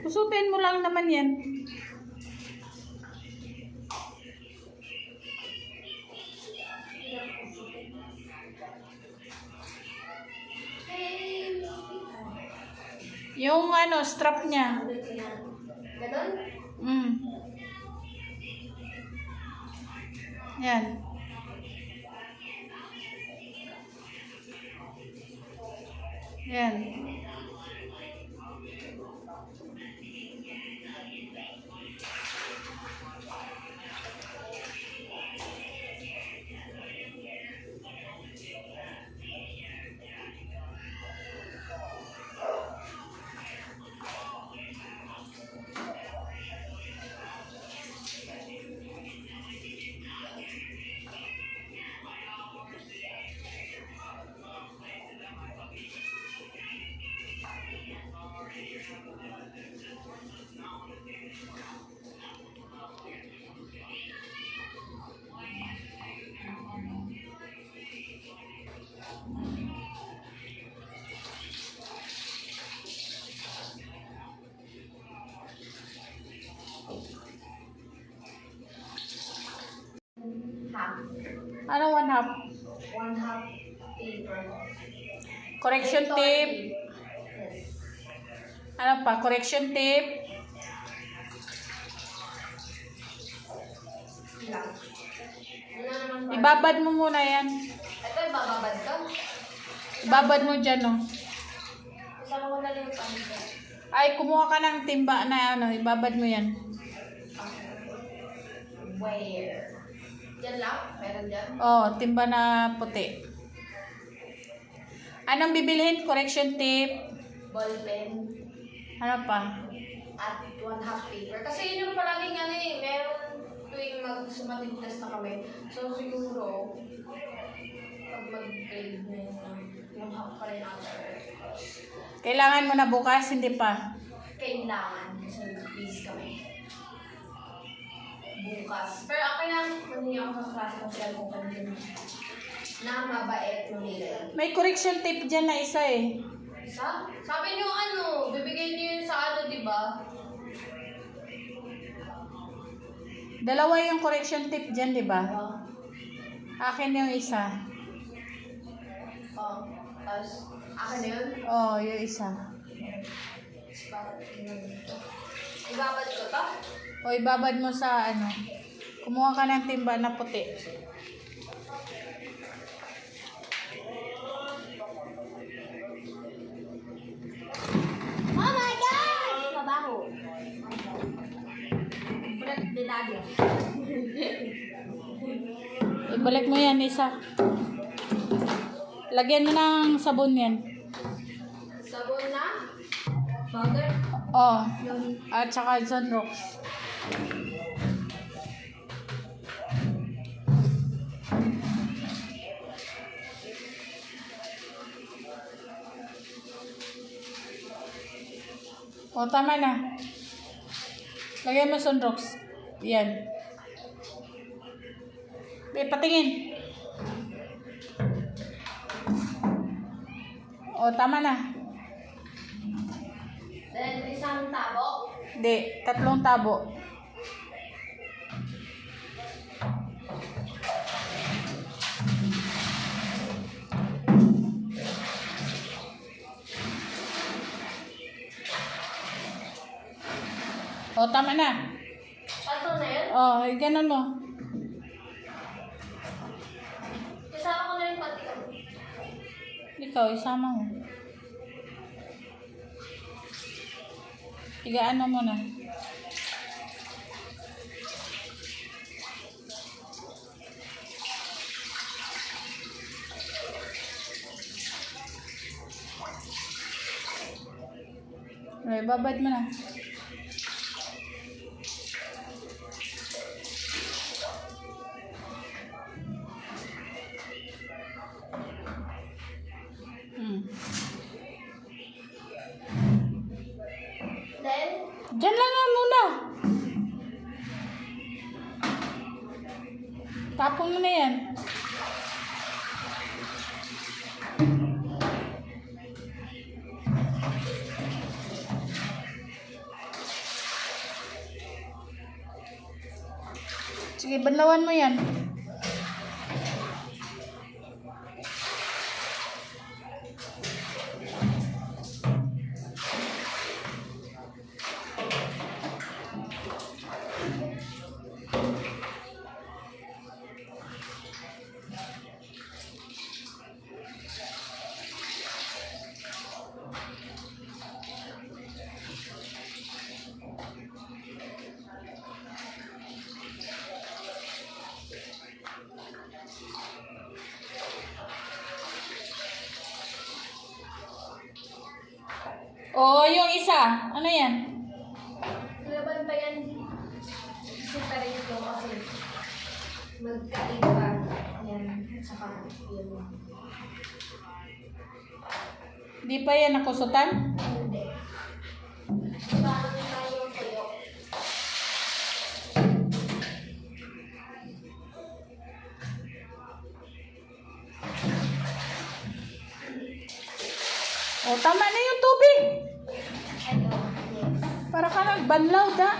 Kusutin mo lang naman yan. Yung ano, strap niya. Ganon? Yan. Yan. Half. Ano 1/2? 1/2 paper. Correction Ito, tape. Yes. Ano pa? Correction tape. Lang. Wala naman pa. Ibabad mo muna yan. Ito, ibababad ko. Ibabad mo dyan, no? Kasama ko na rin yung pamilya. Ay, kumuha ka ng timba na ano. Ibabad mo yan. Where? Diyan lang? Meron dyan? Oh, timba na puti. Anong bibilhin? Correction tape. Ball pen. Ano pa? At 1/2 paper. Kasi yun yung palaging ano eh. Meron tuwing sumatigtas na kami. So siguro, pag mag-grade na yung half pa rin ata. Kailangan mo na bukas, hindi pa. Kailangan. Kasi nag-quiz kami. Bukas. Pero okay lang. Hindi ako sa klase ng sila kung kanina. Na mabait mo nila. May correction tape dyan na isa eh. Isa? Sabi niyo ano, bibigay niyo yun sa ano, di ba? Dalawa yung correction tape dyan, di ba? Oh. Akin yung isa. Oh. Tapos, akin na yun? Oh, yung isa. Ibabad ko to? O, ibabad mo sa ano. Kumuha ka ng timba na puti. Oh my God! Mabaho. Bulat dinagyo. Ibalik mo yan, isa. Lagyan mo ng sabon yan. Sabon na? Powder? Oh, at saka Sunrox. O, tama na. Lagyan mo Sunrox. Yan. Patingin. O, tama na. Then, isang tabo. Hindi, 3 tabo. O, tama na. Pato na yun? O, ganun mo. Kasama ko na yung pati ko. Ikaw, isama mo. Higaan mo muna. Okay, babad mo na. Then, Diyan lang nga muna. Tapon mo na yan. Sige, banlawan mo yan. Oo, yung isa. Ano yan? Laban pa yan. Separate ko kasi magkaiba yan. Saka yun. Di pa yan nakusutan? Hindi. Paano na yung tuyo? O, tama na yung tubig. Ano? Yes. Para ka nagbanlaw, da.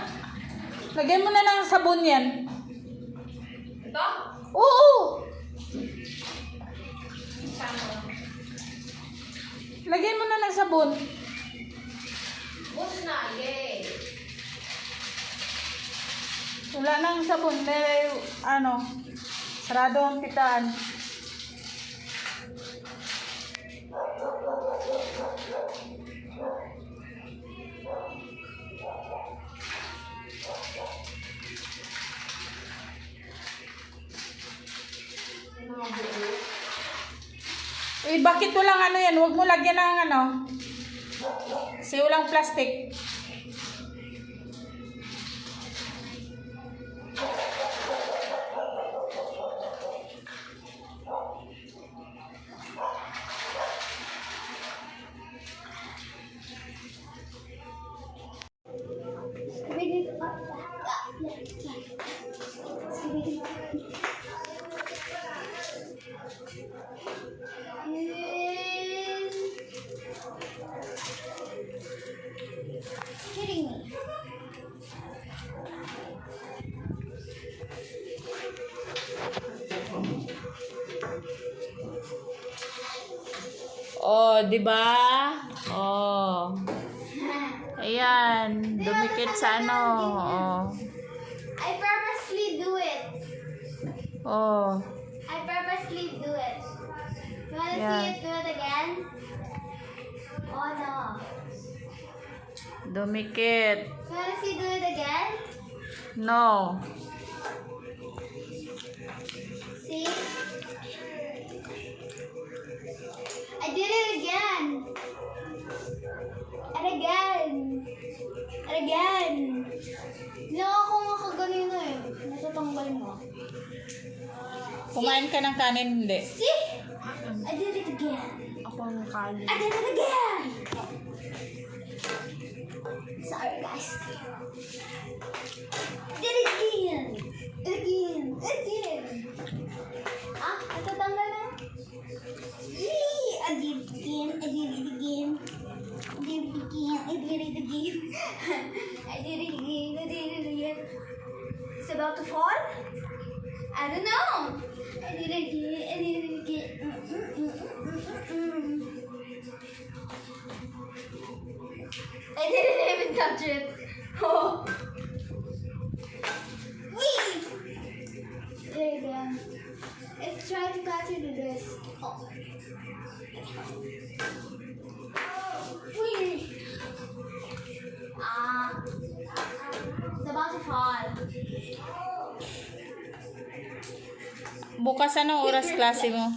Lagyan mo na ng sabon yan. Ito? Oo! Sama. Lagyan mo na ng sabon. Bus na, yay! Wala nang sabon. May, ano, sarado ang pitaan. Mga buo. Eh, bakit walang ano yan? Huwag mo lagyan ng ano. Kasi walang plastic. Kidding me. Oh, di ba? Oh. Ayan, dumikit sa ano. Oh. I purposely do it. Oh. I purposely do it. You wanna Yeah. see it do it again? Oh no. Dumikit. You wanna see do it again? No. See? I did it again. And again. And again. Hindi ako makaganino eh. Natatanggal mo. Kumain ka ng kanin, hindi. See? I did it again. Ako ang kanin. I did it again. Sorry guys. I did it again. Again. Again. Ah, natatanggal na. Yee! I did it again. I did it again. I did it again. I did it again. I did it again. I did it again. It's about to fall? I don't know. I did it again. I did it again. I didn't even touch it. Oh. Wee! There you go. Let's try to catch it with this. Oh. Wee! Ah. It's about to fall. Bukas anong oras klase mo?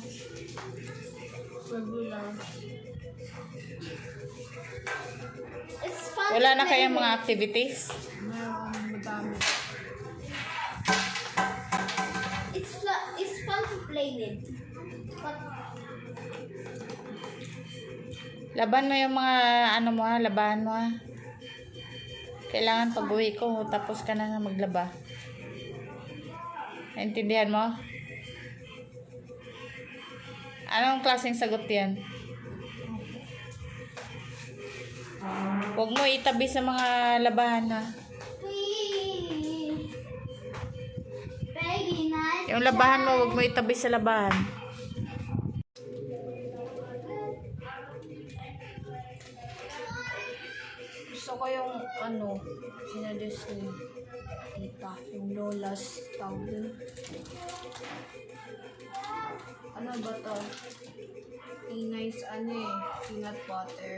It's fun. Wala to na play kayang with. mga activities? It's fun to play with. But Laban mo yung mga ano mo ha, labahan mo ha. Kailangan pag uwi ko, tapos ka na maglaba. Naintindihan mo? Anong klaseng sagot yan? Huwag mo itabi sa mga labahan ha. wee! Yung labahan mo, huwag mo itabi sa labahan. Gusto ko yung sinadis ni tita, yung Lola's tawag dun. Ano ba to? Tina's peanut butter.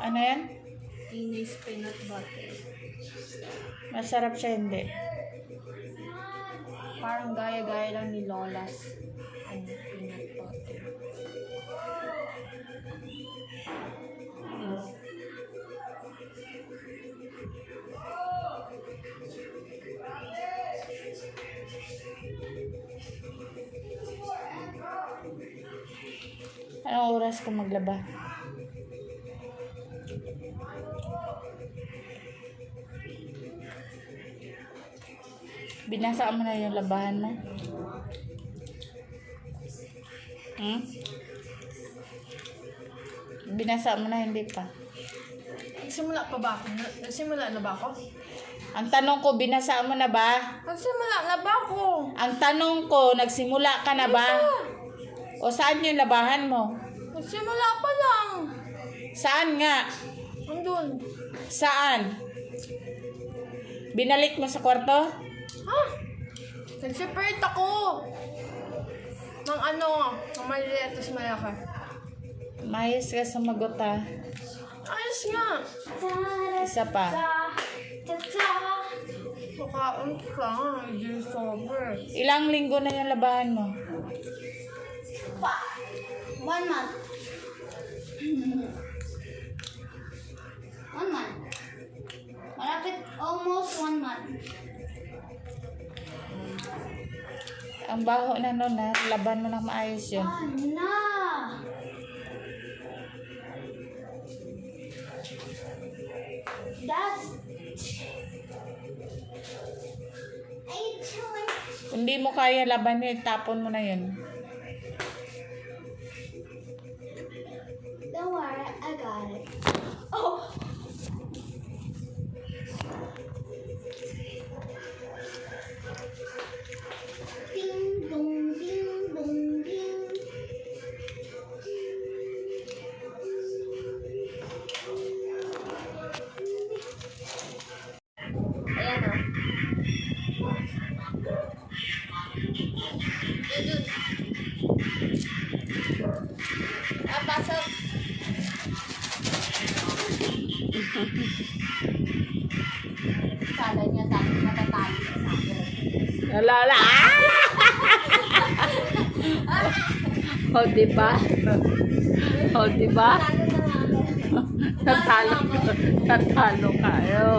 Ano yan? Tina's peanut butter. Masarap siya, hindi. Parang gaya-gaya lang ni Lola's peanut butter. Anong oras ka maglaba? Binasa mo na yung labahan mo? Binasa mo na, hindi pa. Nagsimula pa ba ako? Nagsimula na ba ako? Ang tanong ko, binasa mo na ba? Nagsimula na ba ako? Ang tanong ko, nagsimula ka na ba? O saan yung labahan mo? Nagsimula pa lang. Saan nga? Andun. Saan? Binalik mo sa kwarto? Ha? Nag-separate ako. Ng ng maliliit at malaki. Mayos ka sumagot ha. Ayos nga. Isa pa. Makaon ka nga. Hindi sober. Ilang linggo na yung labahan mo? 1 month. 1 month. Malapit almost 1 month. Ang baho na nun ha. Laban mo ng maayos yun. No. That's. Are you chewing? Kung di mo kaya laban yun, tapon mo na yun. Don't worry, I got it. Oh. Ding dong, ding dong, ding. Ayan o. Pasok. Kala niya natatali ka sa akin. Lala! O, diba? O, diba? Natalo. Natalo kayo.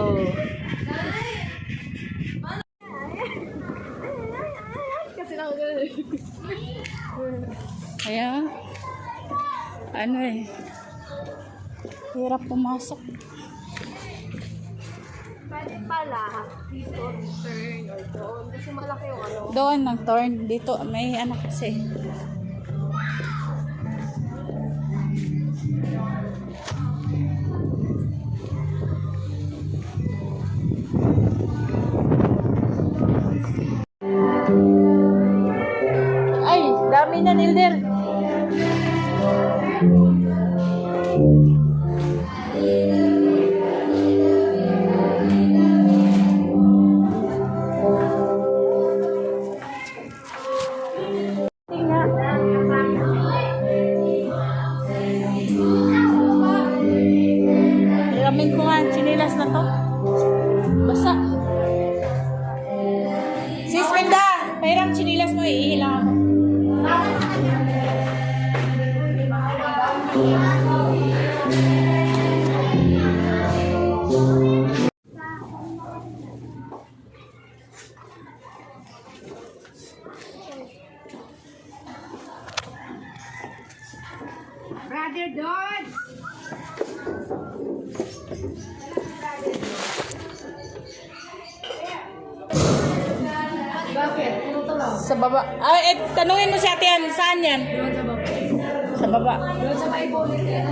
Kasi lang ganun. Ayan. Ano eh. Hirap pumasok. Pwede pala dito turn or doon. Kasi malaki yung Doon, nag-turn. Dito, may ano kasi. Ay, dami na nilder. Ilamin ko nga, chinilas na to. Basa. Sis Minda, pahiram chinilas mo, iilang ako. Brother Dodge. Bakit? Ano to lang? Sa baba. Tanungin mo si ate yan, saan yan? Doon sa baba. Sa baba. Doon sa may bonnet yan.